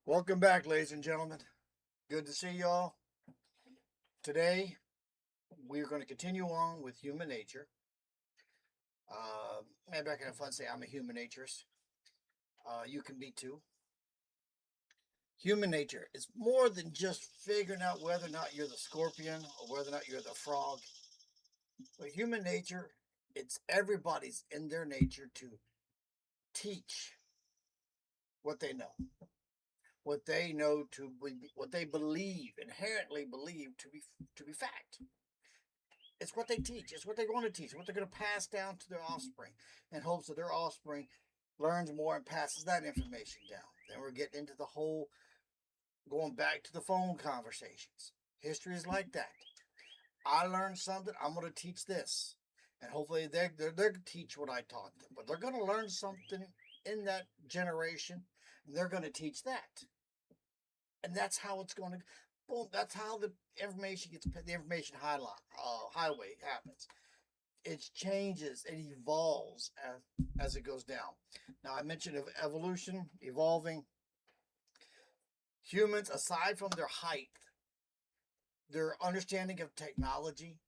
Welcome back, ladies and gentlemen. Good to see y'all. Today, we're going to continue on with human nature. Maybe I can have fun say I'm a human naturist. You can be too. Human nature is more than just figuring out whether or not you're the scorpion or whether or not you're the frog. But human nature, it's everybody's in their nature to teach what they know, what they believe, inherently believe to be fact. It's what they teach. It's what they want to teach. What they're going to pass down to their offspring, in hopes that their offspring learns more and passes that information down. Then we're getting into the whole going back to the phone conversations. History is like that. I learned something. I'm going to teach this, and hopefully they're going to teach what I taught them. But they're going to learn something in that generation, and they're going to teach that, and that's how it's going to. Boom. That's how the information gets. The information highway happens. It changes, it evolves as it goes down. Now, I mentioned evolution, evolving. Humans, aside from their height, their understanding of technology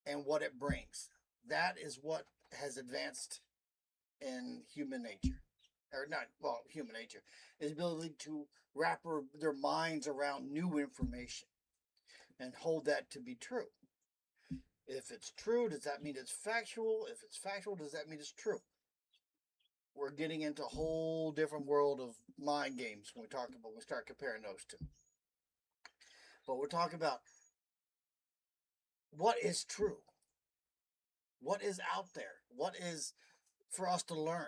and what it brings, that is what has advanced in human nature. Or not, well, human nature is ability to wrap their minds around new information and hold that to be true. If it's true, does that mean it's factual? If it's factual, does that mean it's true? We're getting into a whole different world of mind games when we start comparing those two. But we're talking about what is true, what is out there, what is for us to learn.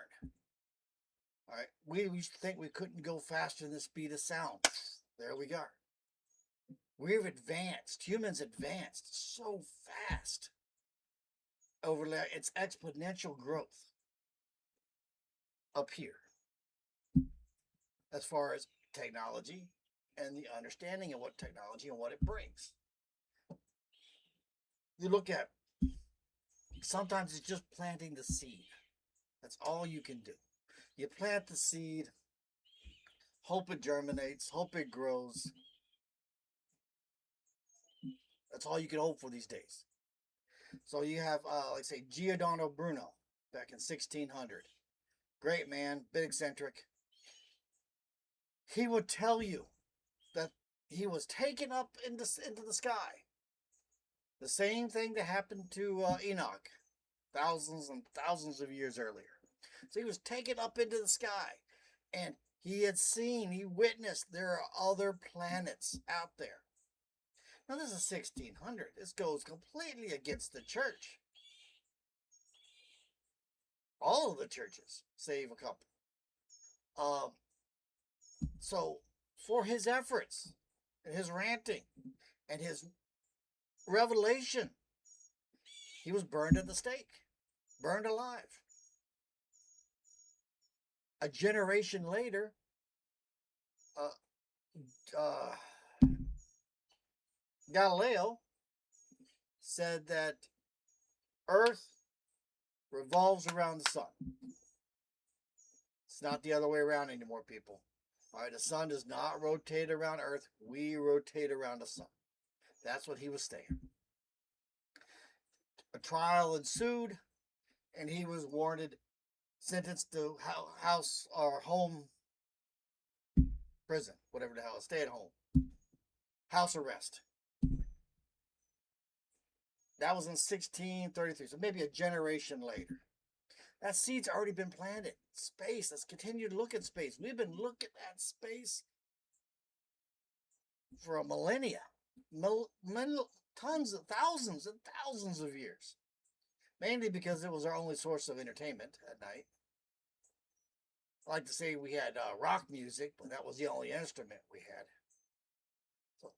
All right, we used to think we couldn't go faster than the speed of sound. There we go. We've advanced. Humans advanced so fast over it's exponential growth up here as far as technology and the understanding of what technology and what it brings. You look at sometimes it's just planting the seed. That's all you can do. You plant the seed, hope it germinates, hope it grows. That's all you can hope for these days. So you have, like say, Giordano Bruno back in 1600. Great man, bit eccentric. He would tell you that he was taken up into the sky. The same thing that happened to Enoch thousands and thousands of years earlier. So he was taken up into the sky, and he witnessed there are other planets out there. Now, this is 1600. This goes completely against the church. All of the churches, save a couple. Um, so, for his efforts, and his ranting, and his revelation, he was burned at the stake, burned alive. A generation later, uh, uh, Galileo said that Earth revolves around the sun. It's not the other way around anymore, people. All right, the sun does not rotate around Earth. We rotate around the sun. That's what he was saying. A trial ensued, and he was sentenced to house or home prison, whatever the hell, stay at home, house arrest. That was in 1633, so maybe a generation later. That seed's already been planted. Space. Let's continue to look at space. We've been looking at space for a millennia, tons of thousands and thousands of years. Mainly because it was our only source of entertainment at night. I like to say we had rock music, but that was the only instrument we had. So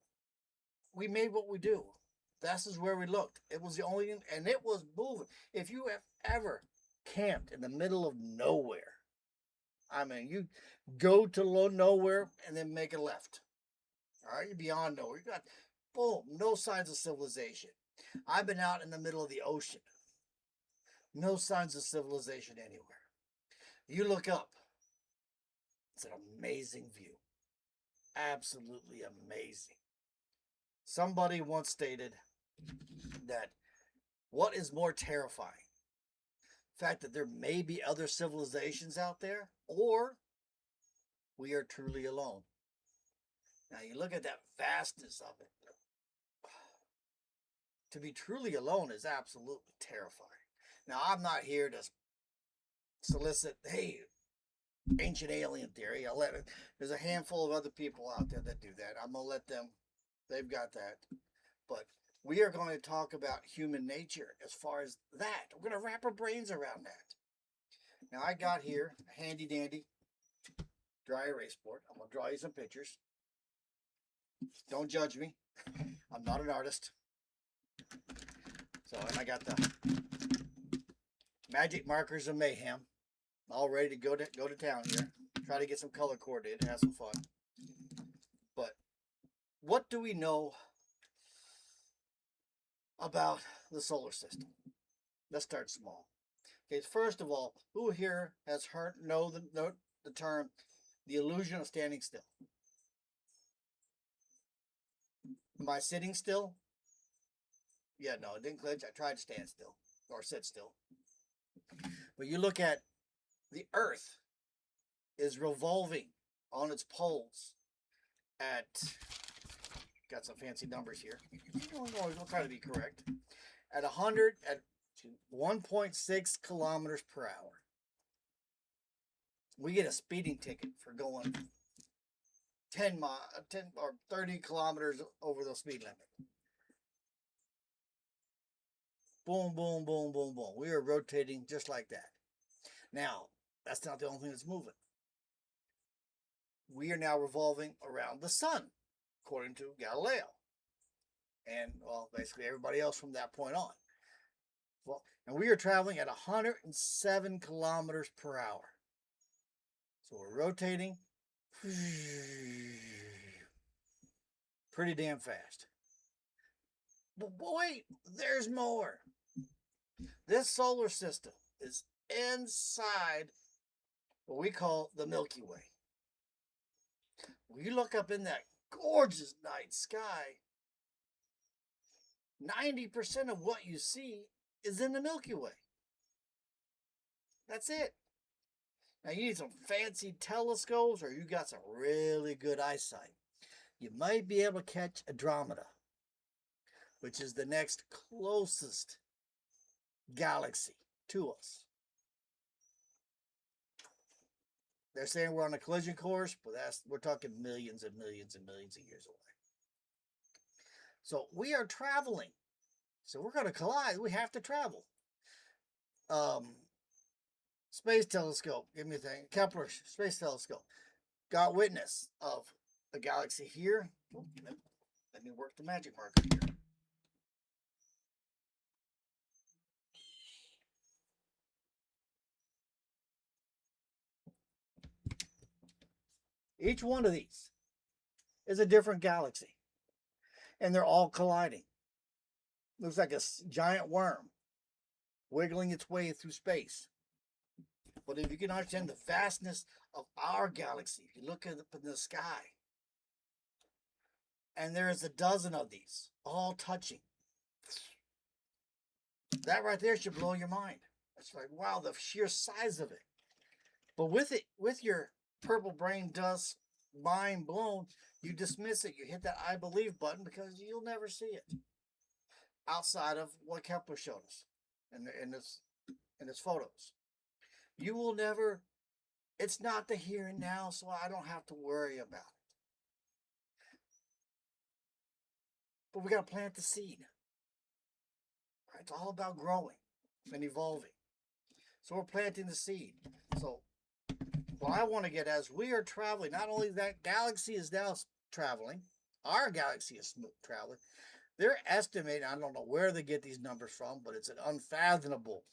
we made what we do. This is where we looked. It was the only, and it was moving. If you have ever camped in the middle of nowhere, I mean, you go to nowhere and then make a left. All right, you're beyond nowhere. You got, boom, no signs of civilization. I've been out in the middle of the ocean. No signs of civilization anywhere. You look up, It's an amazing view. Absolutely amazing. Somebody once stated that what is more terrifying? The fact that there may be other civilizations out there, or we are truly alone. Now you look at that vastness of it. To be truly alone is absolutely terrifying. Now I'm not here to solicit, hey, ancient alien theory. I'll let it. There's a handful of other people out there that do that. I'm gonna let them. They've got that. But we are going to talk about human nature as far as that. We're going to wrap our brains around that. Now I got here a handy dandy dry erase board. I'm going to draw you some pictures. Don't judge me. I'm not an artist. So, and I got the magic markers of mayhem all ready to go to town here. Try to get some color coordinated, have some fun. But what do we know about the solar system? Let's start small. Okay, first of all, who here has know the term the illusion of standing still? Am I sitting still? Yeah, no, it didn't glitch. I tried to stand still or sit still. But you look at the Earth is revolving on its poles at, got some fancy numbers here. We'll try to be correct. At 1.6 kilometers per hour. We get a speeding ticket for going 10 or 30 kilometers over the speed limit. Boom, boom, boom, boom, boom. We are rotating just like that. Now, that's not the only thing that's moving. We are now revolving around the sun, according to Galileo. And, well, basically everybody else from that point on. Well, and we are traveling at 107 kilometers per hour. So we're rotating pretty damn fast. But wait, there's more. This solar system is inside what we call the Milky Way. When you look up in that gorgeous night sky, 90% of what you see is in the Milky Way. That's it. Now you need some fancy telescopes or you got some really good eyesight. You might be able to catch Andromeda, which is the next closest galaxy to us. They're saying we're on a collision course, but we're talking millions and millions and millions of years away. So we are traveling. So we're going to collide. We have to travel. Space telescope, give me a thing. Kepler space telescope got witness of the galaxy here. Oh, let me work the magic marker here. Each one of these is a different galaxy, and they're all colliding. Looks like a giant worm wiggling its way through space. But if you can understand the vastness of our galaxy, if you look up in the sky, and there is a dozen of these all touching, that right there should blow your mind. It's like, wow, the sheer size of it. But with your purple brain dust mind blown, you dismiss it. You hit that I believe button because you'll never see it outside of what Kepler showed us in its photos. You will never. It's not the here and now, so I don't have to worry about it. But we got to plant the seed. Right? It's all about growing and evolving. So we're planting the seed. So what I want to get as we are traveling, not only that galaxy is now traveling, our galaxy is traveling. They're estimating, I don't know where they get these numbers from, but it's an unfathomable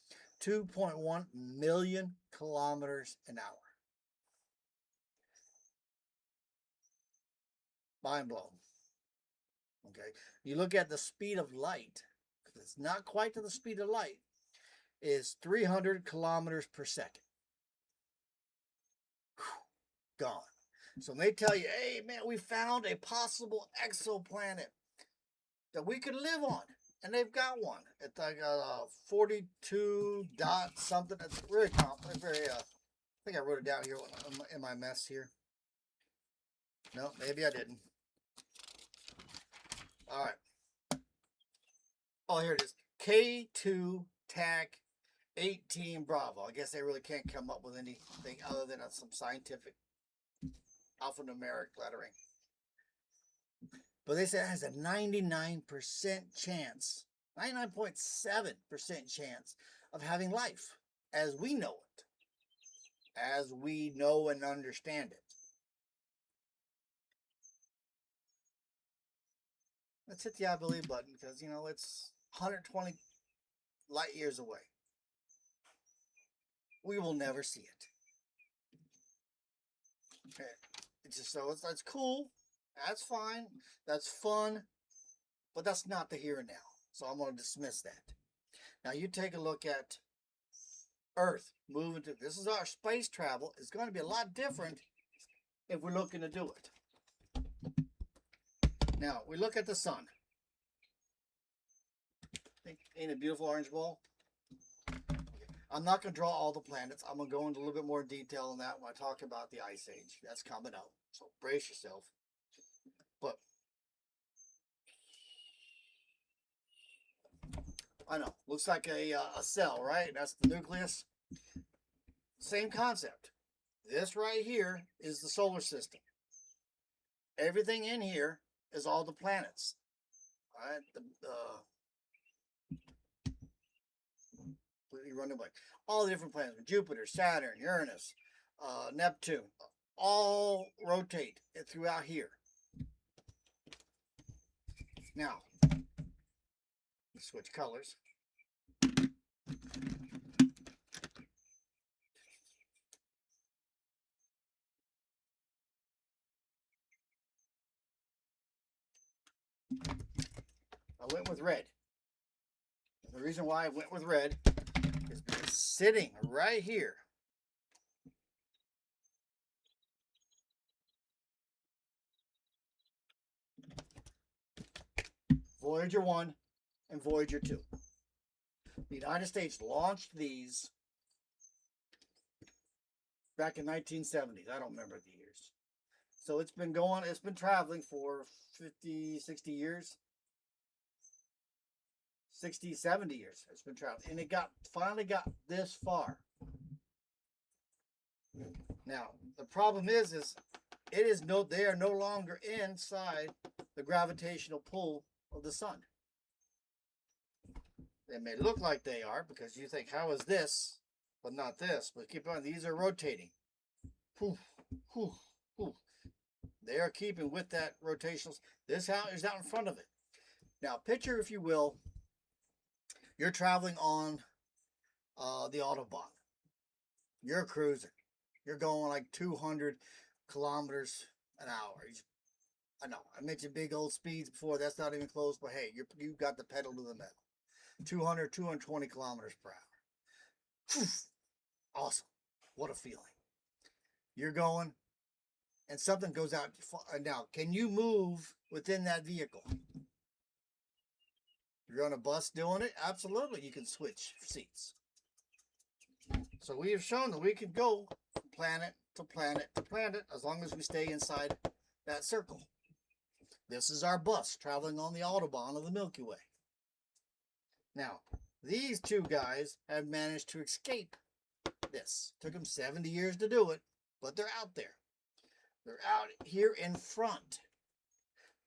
2.1 million kilometers an hour. Mind blown. Okay. You look at the speed of light, because it's not quite to the speed of light, is 300 kilometers per second. gone. So when they tell you, hey, man, we found a possible exoplanet that we could live on. And they've got one. It's like 42 dot something. It's very complex. Very, I think I wrote it down here in my mess here. No, maybe I didn't. All right. Oh, here it is. K2 TAC 18 Bravo. I guess they really can't come up with anything other than some scientific alphanumeric lettering. But they say it has a 99% chance, 99.7% chance of having life as we know it, as we know and understand it. Let's hit the I believe button because, you know, it's 120 light years away. We will never see it. Okay. It's just so it's cool. That's fine. That's fun. But that's not the here and now. So I'm going to dismiss that. Now you take a look at Earth moving to, this is our space travel. It's going to be a lot different if we're looking to do it. Now we look at the sun. Ain't a beautiful orange ball? I'm not going to draw all the planets. I'm going to go into a little bit more detail on that when I talk about the Ice Age. That's coming up. So brace yourself. But I know, looks like a cell, right? That's the nucleus. Same concept. This right here is the solar system. Everything in here is all the planets. All right, completely running away. All the different planets: Jupiter, Saturn, Uranus, Neptune, all rotate throughout here. Now, let's switch colors. I went with red. The reason why I went with red is because sitting right here Voyager 1 and Voyager 2. The United States launched these back in 1970s. I don't remember the years. So it's been traveling for 50, 60 years. 60, 70 years it's been traveling. And it finally got this far. Now, the problem is they are no longer inside the gravitational pull of the sun. They may look like they are because you think, how is this, but not this? But keep on, these are rotating. Poof, poof, poof. They are keeping with that rotational. This house is out in front of it. Now, picture, if you will, you're traveling on the Autobahn. You're cruising. You're going like 200 kilometers an hour. I know, I mentioned big old speeds before. That's not even close, but hey, you've got the pedal to the metal. 200, 220 kilometers per hour. Awesome. What a feeling. You're going, and something goes out. Now, can you move within that vehicle? You're on a bus doing it? Absolutely. You can switch seats. So we have shown that we can go from planet to planet to planet as long as we stay inside that circle. This is our bus traveling on the Autobahn of the Milky Way. Now, these two guys have managed to escape this. Took them 70 years to do it, but they're out there. They're out here in front.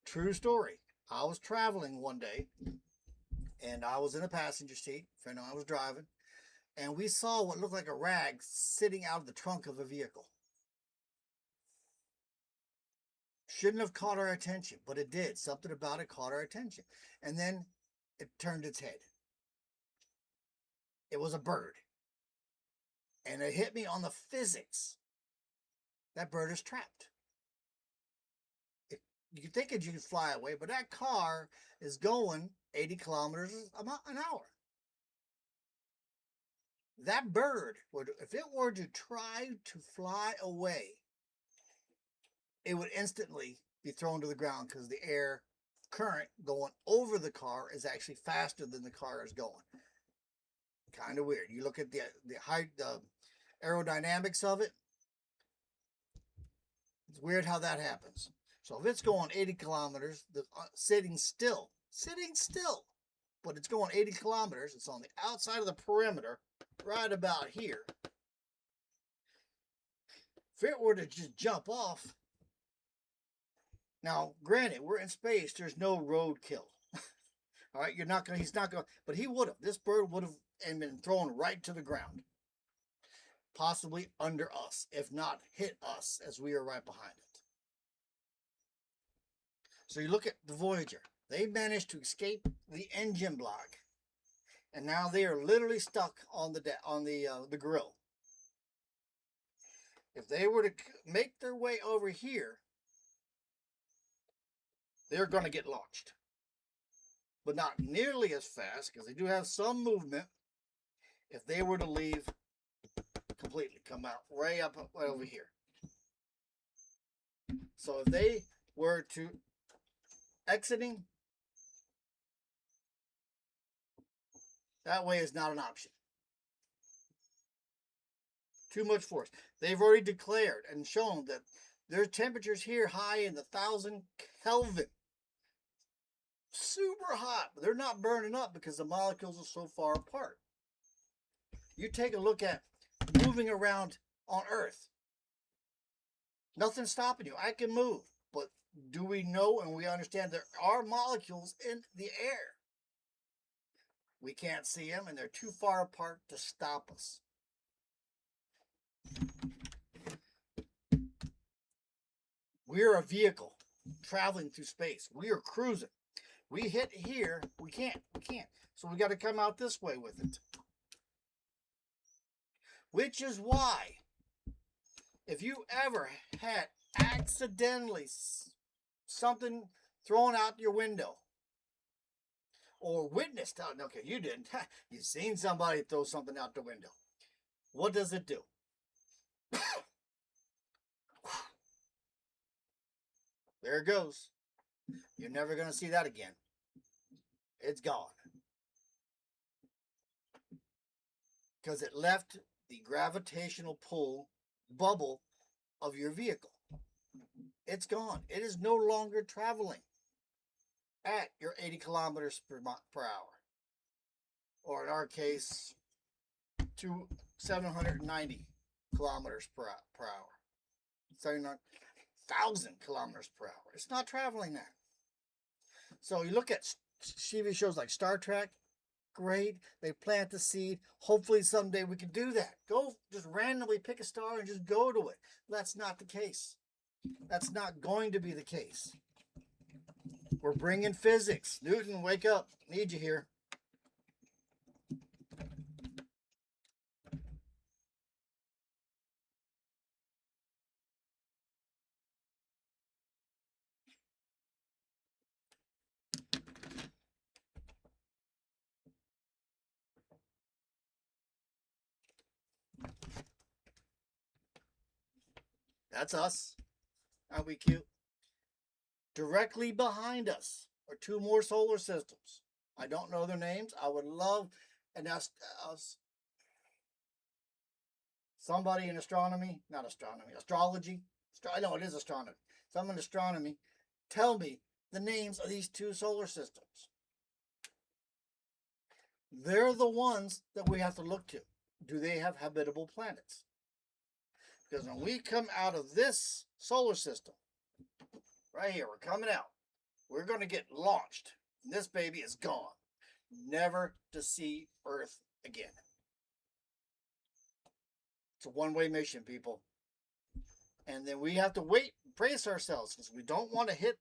True story. I was traveling one day, and I was in a passenger seat. A friend of mine was driving, and we saw what looked like a rag sitting out of the trunk of a vehicle. Shouldn't have caught our attention, but it did. Something about it caught our attention. And then it turned its head. It was a bird. And it hit me on the physics. That bird is trapped. You think you could fly away, but that car is going 80 kilometers an hour. That bird, if it were to try to fly away, it would instantly be thrown to the ground because the air current going over the car is actually faster than the car is going. Kind of weird. You look at the aerodynamics of it. It's weird how that happens. So if it's going 80 kilometers, sitting still, but it's going 80 kilometers, it's on the outside of the perimeter, right about here. If it were to just jump off, now granted, we're in space, there's no roadkill. All right, he's not gonna, but he would have. This bird would have been thrown right to the ground, possibly under us, if not hit us as we are right behind it. So you look at the Voyager. They managed to escape the engine block, and now they are literally stuck on the grill. If they were to make their way over here, they're going to get launched, but not nearly as fast because they do have some movement. If they were to leave completely, come out right over here. So if they were to exiting, that way is not an option. Too much force. They've already declared and shown that their temperatures here high in the 1,000 Kelvin. Super hot, but they're not burning up because the molecules are so far apart. You take a look at moving around on Earth. Nothing's stopping you. I can move, but do we know and we understand there are molecules in the air? We can't see them, and they're too far apart to stop us. We're a vehicle traveling through space. We are cruising. We hit here, we can't. So we got to come out this way with it. Which is why, if you ever had accidentally something thrown out your window, or witnessed, okay, you didn't, you seen somebody throw something out the window, what does it do? There it goes. You're never going to see that again. It's gone. Because it left the gravitational pull bubble of your vehicle. It's gone. It is no longer traveling at your 80 kilometers per hour. Or in our case, to 790 kilometers per hour. 700,000 kilometers per hour. It's not traveling that. So you look at TV shows like Star Trek, great. They plant the seed. Hopefully someday we can do that. Go just randomly pick a star and just go to it. That's not the case. That's not going to be the case. We're bringing physics. Newton, wake up. Need you here. That's us. Aren't we cute? Directly behind us are two more solar systems. I don't know their names. I would love, and somebody in astronomy, not astronomy, astrology. I know it is astronomy. Someone in astronomy, tell me the names of these two solar systems. They're the ones that we have to look to. Do they have habitable planets? Because when we come out of this solar system, right here, we're coming out, we're going to get launched. And this baby is gone. Never to see Earth again. It's a one-way mission, people. And then we have to wait, brace ourselves, because we don't want to hit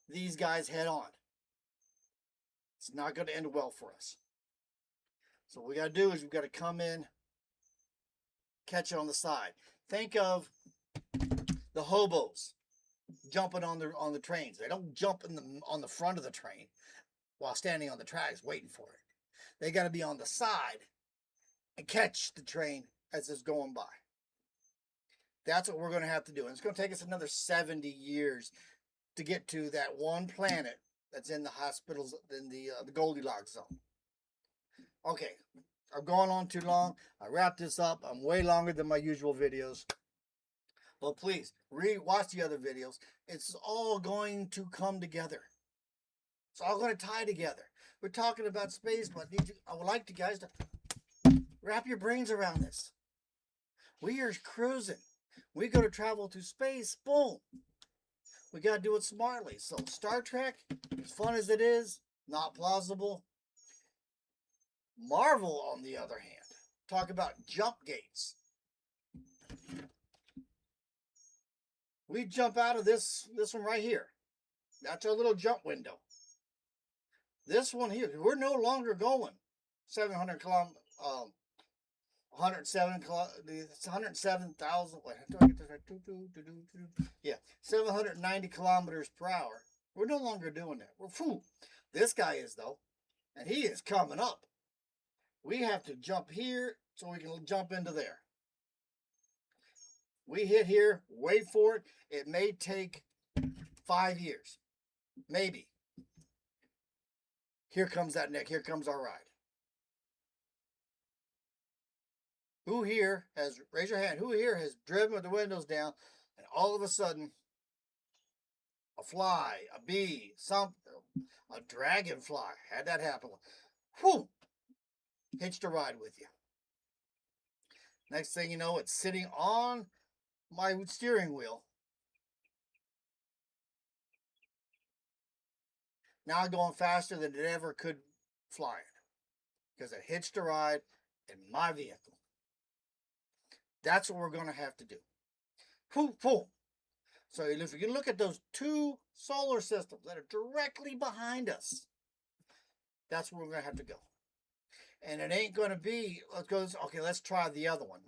these guys head on. It's not going to end well for us. So what we got to do is we've got to come in, catch it on the side. Think of the hobos jumping on the trains. They don't jump on the front of the train while standing on the tracks waiting for it. They got to be on the side and catch the train as it's going by. That's what we're going to have to do. And it's going to take us another 70 years to get to that one planet that's in the hospitals, in the Goldilocks zone. Okay, I've gone on too long. I wrap this up. I'm way longer than my usual videos. But please, watch the other videos. It's all going to come together. It's all going to tie together. We're talking about space, but I would like you guys to wrap your brains around this. We are cruising. We go to travel to space. Boom. We got to do it smartly. So Star Trek, as fun as it is, not plausible. Marvel, on the other hand, talk about jump gates. We jump out of this one right here. That's our little jump window. This one here, we're no longer going 700 kilometers, 107,000. Wait, do I get this right? Yeah, 790 kilometers per hour. We're no longer doing that. We're fool. This guy is though, and he is coming up. We have to jump here so we can jump into there. We hit here, wait for it. It may take 5 years, maybe. Here comes that neck. Here comes our ride. Who here has, raise your hand, who here has driven with the windows down and all of a sudden a fly, a bee, something, a dragonfly, had that happen. Whew, hitched a ride with you. Next thing you know, it's sitting on my steering wheel. Now going faster than it ever could fly it because it hitched a ride in my vehicle. That's what we're going to have to do. Boom, boom. So if you can look at those two solar systems that are directly behind us, that's where we're going to have to go. And it ain't going to be, let's try the other one.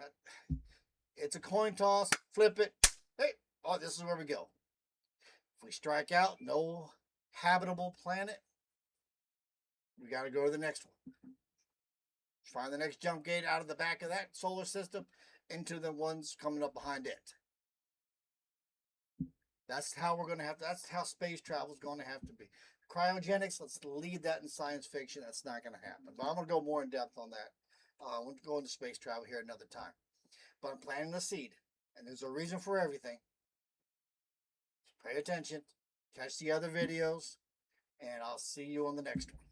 It's a coin toss, flip it. Hey, oh, this is where we go. If we strike out, no habitable planet, we got to go to the next one. Find the next jump gate out of the back of that solar system into the ones coming up behind it. That's how we're going to have to, that's how space travel is going to have to be. Cryogenics, let's leave that in science fiction. That's not going to happen. But I'm going to go more in depth on that. We'll go into space travel here another time. But I'm planting the seed. And there's a reason for everything. Pay attention. Catch the other videos. And I'll see you on the next one.